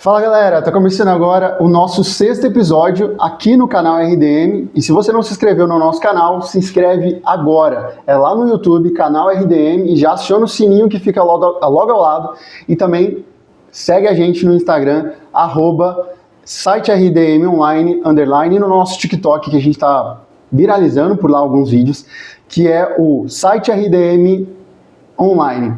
Fala galera, tá começando agora o nosso 6º episódio aqui no canal RDM, e se você não se inscreveu no nosso canal, se inscreve agora. É lá no YouTube, canal RDM, e já aciona o sininho que fica logo ao lado, e também segue a gente no Instagram, @siteRDMonline_, e no nosso TikTok, que a gente tá viralizando por lá alguns vídeos, que é o site RDM Online.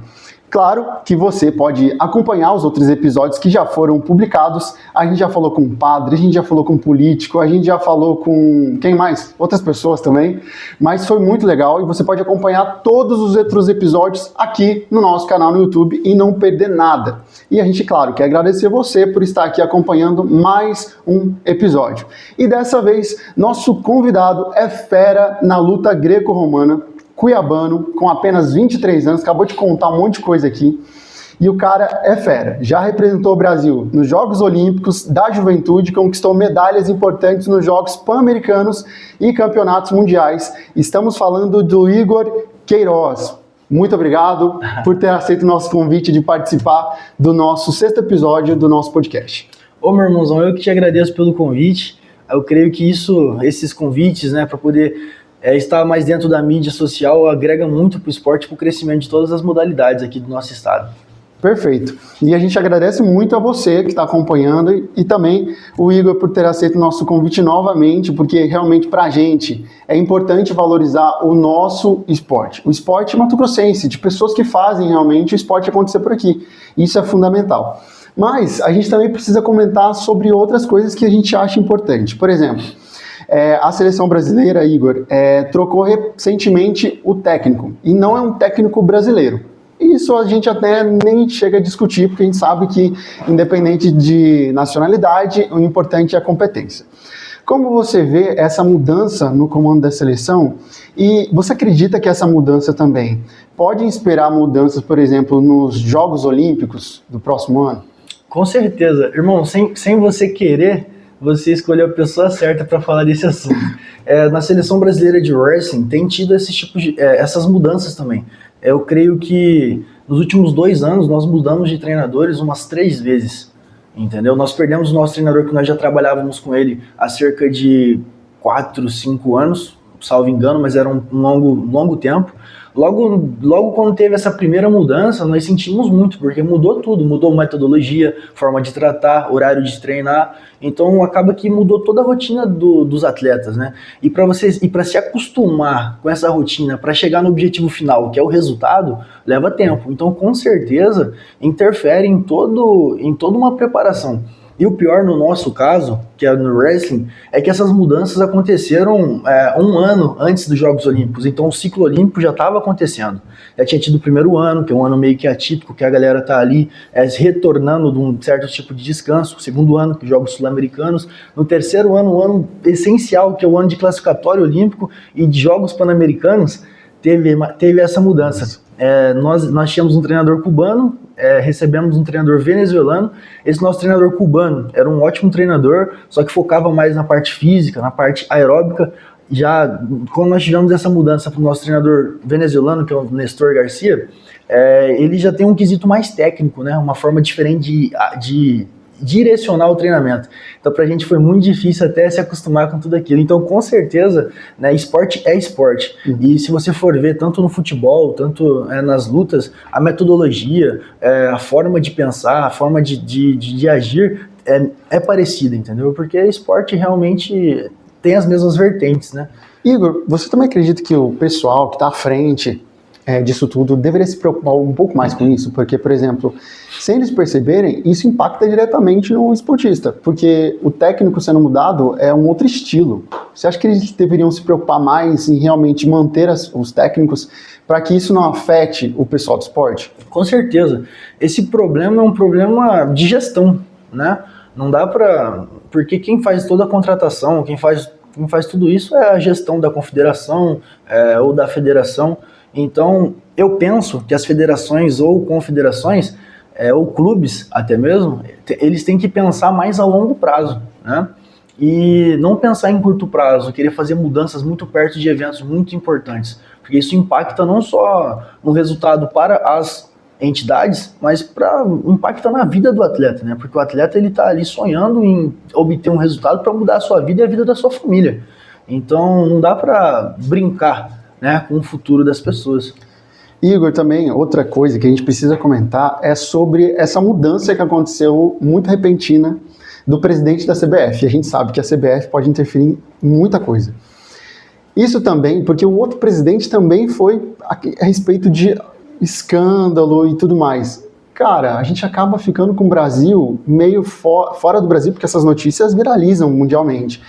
Claro que você pode acompanhar os outros episódios que já foram publicados. A gente já falou com padre, a gente já falou com político, a gente já falou com quem mais? Outras pessoas também. Mas foi muito legal e você pode acompanhar todos os outros episódios aqui no nosso canal no YouTube e não perder nada. E a gente, claro, quer agradecer você por estar aqui acompanhando mais um episódio. E dessa vez, nosso convidado é fera na luta greco-romana, cuiabano, com apenas 23 anos, acabou de contar um monte de coisa aqui, e o cara é fera, já representou o Brasil nos Jogos Olímpicos da Juventude, conquistou medalhas importantes nos Jogos Pan-Americanos e Campeonatos Mundiais. Estamos falando do Igor Queiroz. Muito obrigado por ter aceito o nosso convite de participar do nosso 6º episódio do nosso podcast. Ô meu irmãozão, eu que te agradeço pelo convite. Eu creio que esses convites, né, para poder estar mais dentro da mídia social agrega muito para o esporte, para o crescimento de todas as modalidades aqui do nosso estado. Perfeito. E a gente agradece muito a você que está acompanhando e também o Igor por ter aceito o nosso convite novamente, porque realmente para a gente é importante valorizar o nosso esporte. O esporte mato-grossense, de pessoas que fazem realmente o esporte acontecer por aqui. Isso é fundamental. Mas a gente também precisa comentar sobre outras coisas que a gente acha importante. Por exemplo, a seleção brasileira, Igor, trocou recentemente o técnico, e não é um técnico brasileiro. Isso a gente até nem chega a discutir, porque a gente sabe que, independente de nacionalidade, o importante é a competência. Como você vê essa mudança no comando da seleção, e você acredita que essa mudança também pode inspirar mudanças, por exemplo, nos Jogos Olímpicos do próximo ano? Com certeza. Irmão, sem você querer, você escolheu a pessoa certa para falar desse assunto. Na seleção brasileira de wrestling tem tido essas mudanças também. Eu creio que nos últimos 2 anos nós mudamos de treinadores umas 3 vezes, entendeu? Nós perdemos o nosso treinador que nós já trabalhávamos com ele há cerca de 4, 5 anos, salvo engano, mas era um longo tempo. Logo quando teve essa primeira mudança, nós sentimos muito, porque mudou tudo, mudou metodologia, forma de tratar, horário de treinar, então acaba que mudou toda a rotina dos atletas, né? E para se acostumar com essa rotina, para chegar no objetivo final, que é o resultado, leva tempo. Então, com certeza, interfere em toda uma preparação. E o pior no nosso caso, que é no wrestling, é que essas mudanças aconteceram 1 ano antes dos Jogos Olímpicos. Então o ciclo olímpico já estava acontecendo. Já tinha tido o primeiro ano, que é um ano meio que atípico, que a galera está ali retornando de um certo tipo de descanso. O segundo ano, que é os Jogos Sul-Americanos. No terceiro ano, um ano essencial, que é o ano de classificatório olímpico e de Jogos Pan-Americanos, teve essa mudança. Nós tínhamos um treinador cubano, recebemos um treinador venezuelano. Esse nosso treinador cubano era um ótimo treinador, só que focava mais na parte física, na parte aeróbica. Já quando nós tivemos essa mudança para o nosso treinador venezuelano, que é o Nestor Garcia, ele já tem um quesito mais técnico, né? Uma forma diferente de direcionar o treinamento. Então pra gente foi muito difícil até se acostumar com tudo aquilo. Então com certeza, né, esporte é esporte. E se você for ver tanto no futebol, tanto nas lutas, a metodologia, a forma de pensar, a forma de agir é parecida, entendeu? Porque esporte realmente tem as mesmas vertentes, né? Igor, você também acredita que o pessoal que está à frente disso tudo deveria se preocupar um pouco mais com isso? Porque, por exemplo, sem eles perceberem, isso impacta diretamente no esportista, porque o técnico sendo mudado é um outro estilo. Você acha que eles deveriam se preocupar mais em realmente manter os técnicos para que isso não afete o pessoal do esporte? Com certeza. Esse problema é um problema de gestão, né? Não dá para... Porque quem faz toda a contratação, quem faz tudo isso é a gestão da confederação ou da federação. Então, eu penso que as federações ou confederações, ou clubes até mesmo, eles têm que pensar mais a longo prazo, né? E não pensar em curto prazo, querer fazer mudanças muito perto de eventos muito importantes, porque isso impacta não só no resultado para as entidades, mas para impactar na vida do atleta, né? Porque o atleta ele tá ali sonhando em obter um resultado para mudar a sua vida e a vida da sua família. Então não dá para brincar, né, com o futuro das pessoas. Igor, também outra coisa que a gente precisa comentar é sobre essa mudança que aconteceu muito repentina do presidente da CBF. A gente sabe que a CBF pode interferir em muita coisa. Isso também porque o outro presidente também foi a respeito de escândalo e tudo mais. Cara, a gente acaba ficando com o Brasil meio fora do Brasil, porque essas notícias viralizam mundialmente.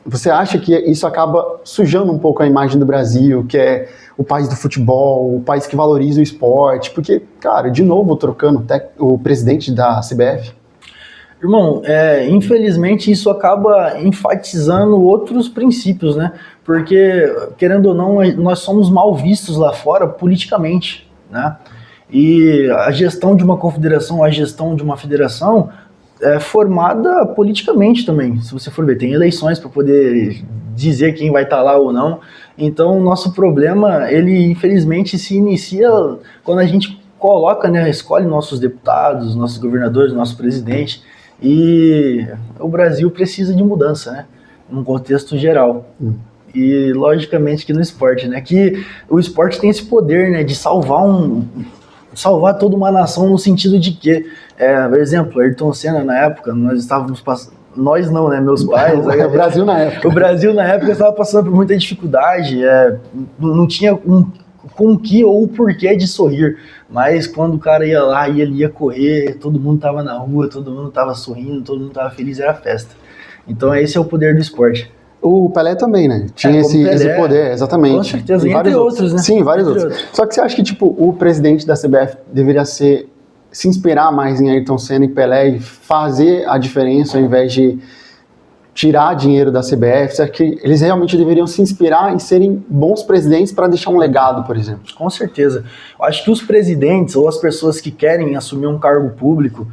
Você acha que isso acaba sujando um pouco a imagem do Brasil, que é o país do futebol, o país que valoriza o esporte, porque, cara, de novo trocando o presidente da CBF? Irmão, infelizmente isso acaba enfatizando outros princípios, né? Porque, querendo ou não, nós somos mal vistos lá fora politicamente, né? E a gestão de uma confederação, a gestão de uma federação é formada politicamente também. Se você for ver, tem eleições para poder dizer quem vai estar lá ou não. Então, o nosso problema, ele infelizmente se inicia quando a gente coloca, né, escolhe nossos deputados, nossos governadores, nosso presidente. E o Brasil precisa de mudança, né? Num contexto geral. E logicamente que no esporte, né? Que o esporte tem esse poder, né? De salvar toda uma nação no sentido de que, por exemplo, Ayrton Senna na época, nós estávamos passando. Nós não, né? Meus pais. O Brasil na época. O Brasil na época estava passando por muita dificuldade. Não tinha com o que ou o porquê de sorrir. Mas quando o cara ia lá e ele ia correr, todo mundo tava na rua, todo mundo tava sorrindo, todo mundo tava feliz, era festa. Então esse é o poder do esporte. O Pelé também, né? Tinha esse poder, exatamente. Com certeza, entre outros, né? Sim, vários outros. Só que você acha que, tipo, o presidente da CBF deveria se inspirar mais em Ayrton Senna e Pelé e fazer a diferença ao invés de tirar dinheiro da CBF? Você acha que eles realmente deveriam se inspirar em serem bons presidentes para deixar um legado, por exemplo? Com certeza. Eu acho que os presidentes ou as pessoas que querem assumir um cargo público,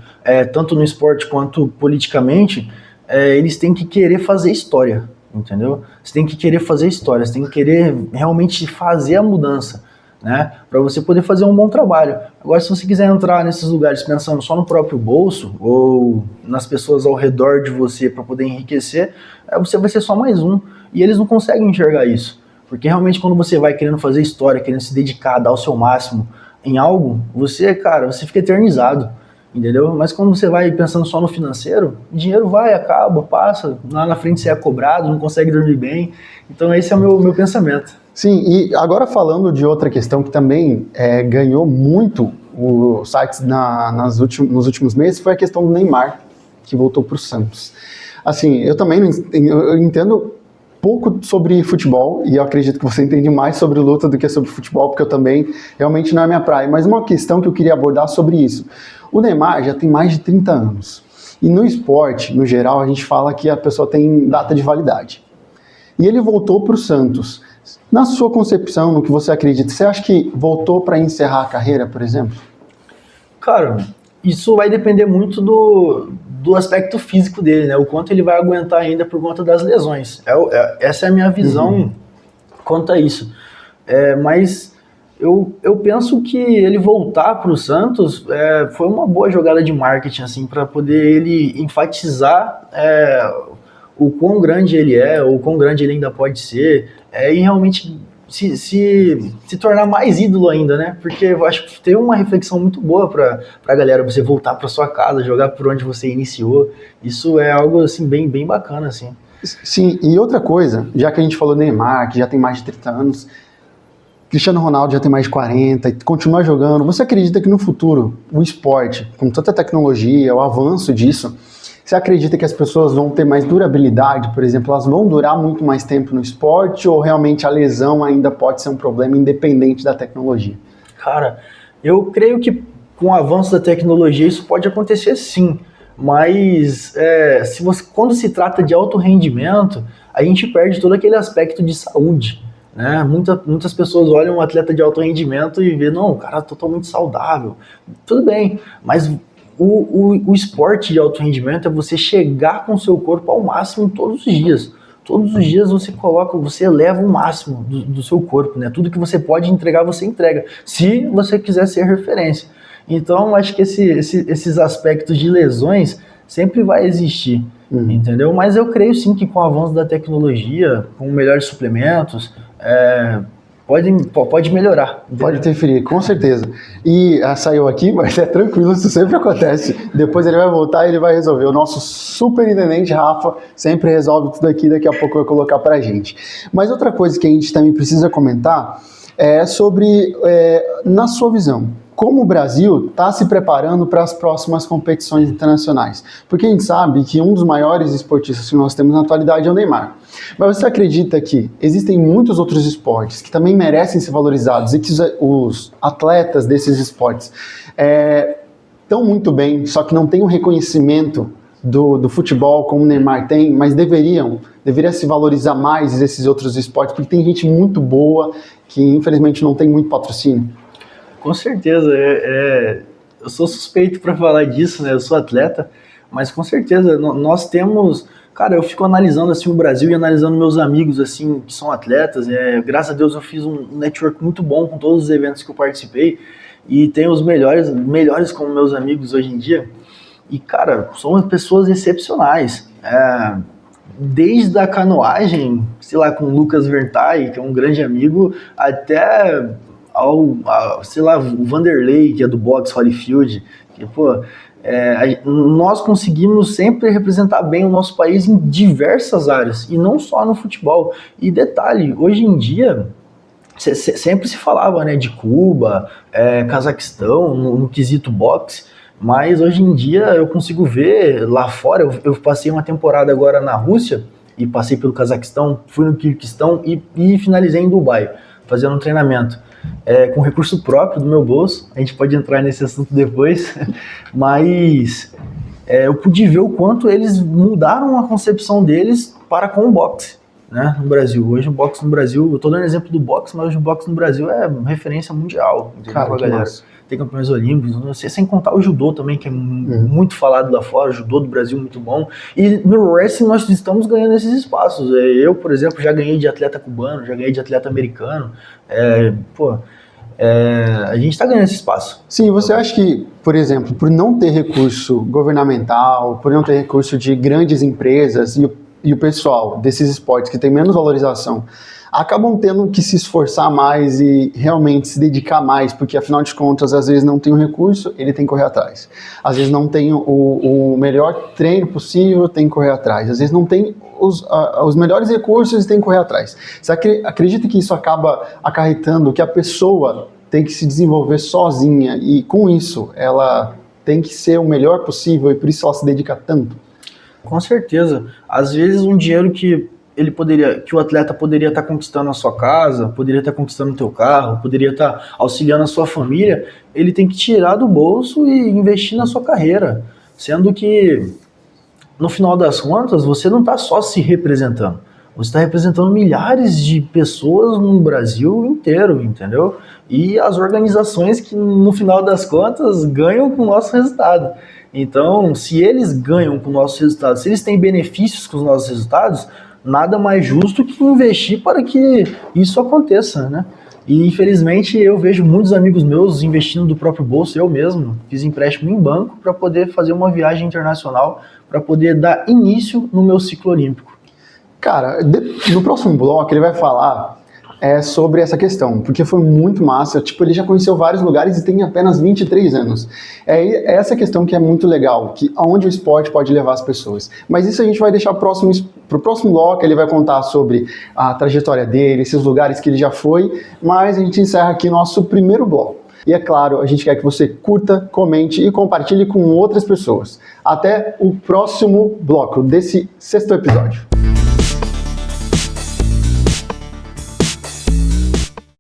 tanto no esporte quanto politicamente, eles têm que querer fazer história, entendeu? Você tem que querer fazer história, você tem que querer realmente fazer a mudança, né? Para você poder fazer um bom trabalho. Agora, se você quiser entrar nesses lugares pensando só no próprio bolso ou nas pessoas ao redor de você para poder enriquecer, você vai ser só mais um. E eles não conseguem enxergar isso. Porque realmente quando você vai querendo fazer história, querendo se dedicar, dar o seu máximo em algo, você fica eternizado, entendeu? Mas quando você vai pensando só no financeiro, o dinheiro vai, acaba, passa, lá na frente você é cobrado, não consegue dormir bem. Então esse é o meu pensamento. Sim, e agora falando de outra questão que também ganhou muito os sites nos últimos meses, foi a questão do Neymar, que voltou para o Santos. Assim, eu também eu entendo pouco sobre futebol, e eu acredito que você entende mais sobre luta do que sobre futebol, porque eu também, realmente não é minha praia. Mas uma questão que eu queria abordar sobre isso. O Neymar já tem mais de 30 anos. E no esporte, no geral, a gente fala que a pessoa tem data de validade. E ele voltou para o Santos. Na sua concepção, no que você acredita, você acha que voltou para encerrar a carreira, por exemplo? Cara, isso vai depender muito do aspecto físico dele, né? O quanto ele vai aguentar ainda por conta das lesões. Essa é a minha visão quanto a isso. Mas eu penso que ele voltar para o Santos foi uma boa jogada de marketing, assim, para poder ele enfatizar o quão grande ele é, ou o quão grande ele ainda pode ser, e realmente se tornar mais ídolo ainda, né? Porque eu acho que tem uma reflexão muito boa pra galera, você voltar pra sua casa, jogar por onde você iniciou. Isso é algo, assim, bem bacana, assim. Sim, e outra coisa, já que a gente falou Neymar, que já tem mais de 30 anos, Cristiano Ronaldo já tem mais de 40 e continua jogando, você acredita que no futuro o esporte, com tanta tecnologia, o avanço disso, você acredita que as pessoas vão ter mais durabilidade, por exemplo, elas vão durar muito mais tempo no esporte, ou realmente a lesão ainda pode ser um problema independente da tecnologia? Cara, eu creio que com o avanço da tecnologia isso pode acontecer sim, mas quando se trata de alto rendimento, a gente perde todo aquele aspecto de saúde, né? Muitas pessoas olham um atleta de alto rendimento e vê, não, o cara é totalmente saudável. Tudo bem, mas o esporte de alto rendimento é você chegar com o seu corpo ao máximo todos os dias. todos os dias você eleva o máximo do seu corpo, né? Tudo que você pode entregar, você entrega, se você quiser ser referência. Então, acho que esses aspectos de lesões sempre vai existir, entendeu? Mas eu creio sim que com o avanço da tecnologia, com melhores suplementos, pode melhorar. Entendeu? Pode interferir, com certeza. E saiu aqui, mas é tranquilo, isso sempre acontece. Depois ele vai voltar e ele vai resolver. O nosso superintendente Rafa sempre resolve tudo aqui, daqui a pouco vai colocar pra gente. Mas outra coisa que a gente também precisa comentar é sobre, na sua visão, como o Brasil está se preparando para as próximas competições internacionais. Porque a gente sabe que um dos maiores esportistas que nós temos na atualidade é o Neymar. Mas você acredita que existem muitos outros esportes que também merecem ser valorizados e que os atletas desses esportes estão muito bem, só que não têm o reconhecimento do futebol como o Neymar tem, mas deveria se valorizar mais esses outros esportes, porque tem gente muito boa que infelizmente não tem muito patrocínio? Com certeza, eu sou suspeito para falar disso, né? Eu sou atleta, mas com certeza nós temos, cara, eu fico analisando assim o Brasil e analisando meus amigos assim que são atletas. Graças a Deus eu fiz um network muito bom com todos os eventos que eu participei e tenho os melhores como meus amigos hoje em dia. E cara, são pessoas excepcionais. Desde a canoagem, sei lá, com o Lucas Vertai, que é um grande amigo, até sei lá, o Vanderlei, que é do boxe Holyfield, que, pô, nós conseguimos sempre representar bem o nosso país em diversas áreas, e não só no futebol. E detalhe, hoje em dia, sempre se falava, né, de Cuba, Cazaquistão, no quesito boxe, mas hoje em dia eu consigo ver lá fora, eu passei uma temporada agora na Rússia, e passei pelo Cazaquistão, fui no Quirguistão e finalizei em Dubai, fazendo um treinamento. Com recurso próprio do meu bolso, a gente pode entrar nesse assunto depois, mas eu pude ver o quanto eles mudaram a concepção deles para com o boxe, né, no Brasil. Hoje o boxe no Brasil, eu estou dando exemplo do boxe, mas hoje o boxe no Brasil é referência mundial, cara, com a galera. Tem campeões olímpicos, sem contar o judô também, que é muito falado lá fora, o judô do Brasil muito bom. E no wrestling nós estamos ganhando esses espaços. Eu, por exemplo, já ganhei de atleta cubano, já ganhei de atleta americano. A gente está ganhando esse espaço. Sim, você acha que, por exemplo, por não ter recurso governamental, por não ter recurso de grandes empresas e o pessoal desses esportes que tem menos valorização, acabam tendo que se esforçar mais e realmente se dedicar mais, porque afinal de contas, às vezes não tem o recurso, ele tem que correr atrás. Às vezes não tem o melhor treino possível, tem que correr atrás. Às vezes não tem os melhores recursos, tem que correr atrás. Você acredita que isso acaba acarretando que a pessoa tem que se desenvolver sozinha e com isso ela tem que ser o melhor possível e por isso ela se dedica tanto? Com certeza. Às vezes um dinheiro que o atleta poderia estar conquistando a sua casa, poderia estar conquistando o teu carro, poderia estar auxiliando a sua família, ele tem que tirar do bolso e investir na sua carreira, sendo que no final das contas você não está só se representando, você está representando milhares de pessoas no Brasil inteiro, entendeu? E as organizações que no final das contas ganham com o nosso resultado. Então, se eles ganham com o nosso resultado, se eles têm benefícios com os nossos resultados, nada mais justo que investir para que isso aconteça, né? E infelizmente eu vejo muitos amigos meus investindo do próprio bolso. Eu mesmo fiz empréstimo em banco para poder fazer uma viagem internacional, para poder dar início no meu ciclo olímpico. Cara, no próximo bloco ele vai falar sobre essa questão, porque foi muito massa. Tipo, ele já conheceu vários lugares e tem apenas 23 anos. É essa questão que é muito legal, que aonde o esporte pode levar as pessoas. Mas isso a gente vai deixar pro próximo bloco. Ele vai contar sobre a trajetória dele, esses lugares que ele já foi, mas a gente encerra aqui nosso primeiro bloco. E é claro, a gente quer que você curta, comente e compartilhe com outras pessoas. Até o próximo bloco desse 6º episódio.